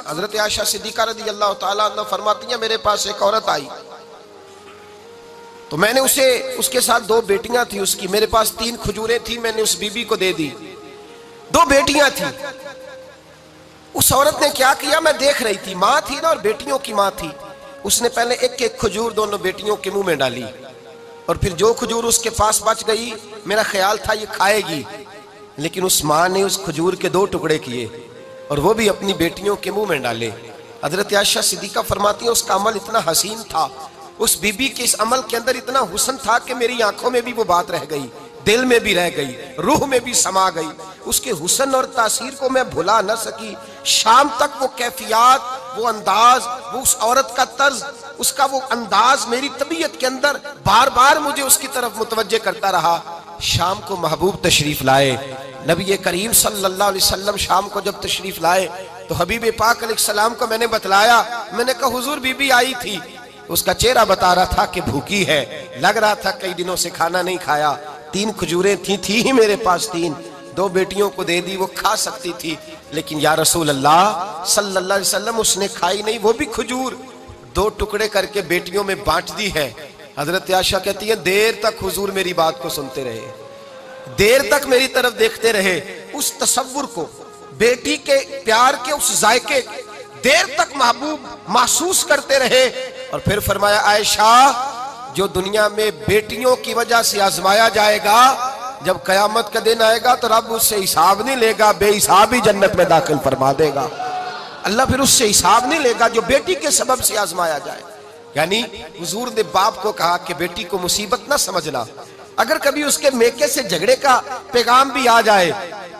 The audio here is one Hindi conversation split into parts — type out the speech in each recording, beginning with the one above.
हजरत आयशा सिद्दीका रज़ी अल्लाह ताला अन्हा फरमाती हैं, मेरे पास एक औरत आई तो मैंने उसके साथ 2 बेटियां थी उसकी, मेरे पास 3 खजूरें थी, मैंने उस बीबी को दे दी। 2 बेटियां थी। उस औरत ने क्या किया, मैं देख रही थी, माँ थी ना और बेटियों की माँ थी। उसने पहले एक एक खजूर दोनों बेटियों के मुंह में डाली और फिर जो खजूर उसके पास बच गई, मेरा ख्याल था ये खाएगी, लेकिन उस माँ ने उस खजूर के 2 टुकड़े किए और वो भी अपनी बेटियों के मुंह में डाले। हजरत आयशा सिद्दीका फरमाती है, उसका अमल इतना हसीन था, उस बीबी के इस अमल के अंदर इतना हुस्न था कि मेरी आंखों में भी वो बात रह गई, दिल में भी रह गई, रूह में भी समा गई। उसके हुस्न और तासीर को मैं भुला न सकी। शाम तक वो कैफियत, वो अंदाज, वो उस औरत का तर्ज, उसका वो अंदाज मेरी तबीयत के अंदर बार बार मुझे उसकी तरफ मुतवज्जे करता रहा। शाम को महबूब तशरीफ लाए, नबी करीम सल्लल्लाहु अलैहि वसल्लम शाम को जब तशरीफ लाए तो हबीब पाक अलैहिस्सलाम को मैंने बतलाया, मैंने कहा हुजूर बीबी आई थी, उसका चेहरा बता रहा था कि भूखी है, लग रहा था कई दिनों से खाना नहीं खाया। 3 खजूरें थी ही मेरे पास 3, 2 बेटियों को दे दी, वो खा सकती थी, लेकिन या रसूल अल्लाह सल्लल्लाहु अलैहि वसल्लम उसने खाई नहीं, वो भी खजूर 2 टुकड़े करके बेटियों में बांट दी है। हजरत आयशा कहती है, देर तक हुजूर मेरी बात को सुनते रहे, देर तक मेरी तरफ देखते रहे, उस तसव्वुर को, बेटी के प्यार के उस जायके देर तक महबूब महसूस करते रहे। और फिर फरमाया, आयशा जो दुनिया में बेटियों की वजह से आजमाया जाएगा, जब कयामत का दिन आएगा तो रब उससे हिसाब नहीं लेगा, बेहिसाब ही जन्नत में दाखिल फरमा देगा। अल्लाह फिर उससे हिसाब नहीं लेगा जो बेटी के सबब से आजमाया जाए। यानी हुजूर ने बाप को कहा कि बेटी को मुसीबत ना समझना, अगर कभी उसके मेके से झगड़े का पैगाम भी आ जाए,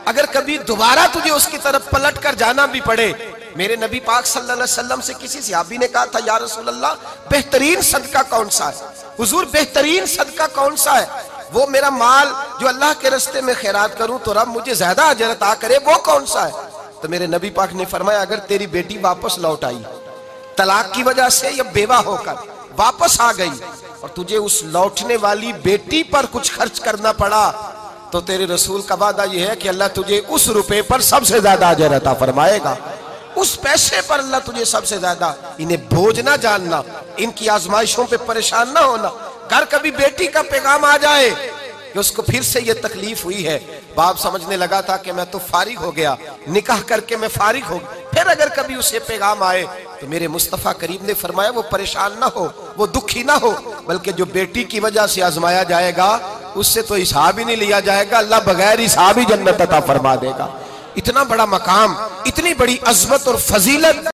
अगर कभी दोबारा तुझे उसकी तरफ पलट कर जाना भी पड़े। मेरे नबी पाक सल्लल्लाहु अलैहि वसल्लम से किसी सहाबी ने कहा था, या रसूल अल्लाह बेहतरीन सदका कौन सा है? हुजूर बेहतरीन सदका कौन सा है? वो मेरा माल जो अल्लाह के रास्ते में खैरात करूं तो रब मुझे ज्यादा अजर अता करे, वो कौन सा है? तो मेरे नबी पाक ने फरमाया, अगर तेरी बेटी वापस लौट आई तलाक की वजह से या बेवा होकर वापस आ गई और तुझे उस लौटने वाली बेटी पर कुछ खर्च करना पड़ा, तो तेरे रसूल का वादा यह है कि अल्लाह तुझे उस रुपए पर सबसे ज्यादा अजर अता फरमाएगा, उस पैसे पर अल्लाह तुझे सबसे ज्यादा। इन्हें बोझ ना जानना, इनकी आजमाइशों पे परेशान ना होना। घर कभी बेटी का पैगाम आ जाए कि उसको फिर से ये तकलीफ हुई है, बाप समझने लगा था कि मैं तो फारिग हो गया, निकाह करके मैं फारिग हो, फिर अगर कभी उसे पैगाम आए तो मेरे मुस्तफ़ा करीम ने फरमाया वो परेशान ना हो, वो दुखी ना हो, बल्कि जो बेटी की वजह से आजमाया जाएगा उससे तो हिसाब ही नहीं लिया जाएगा, अल्लाह बगैर हिसाब ही जन्नत अता फरमा देगा। इतना बड़ा मकाम, इतनी बड़ी अज़मत और फजीलत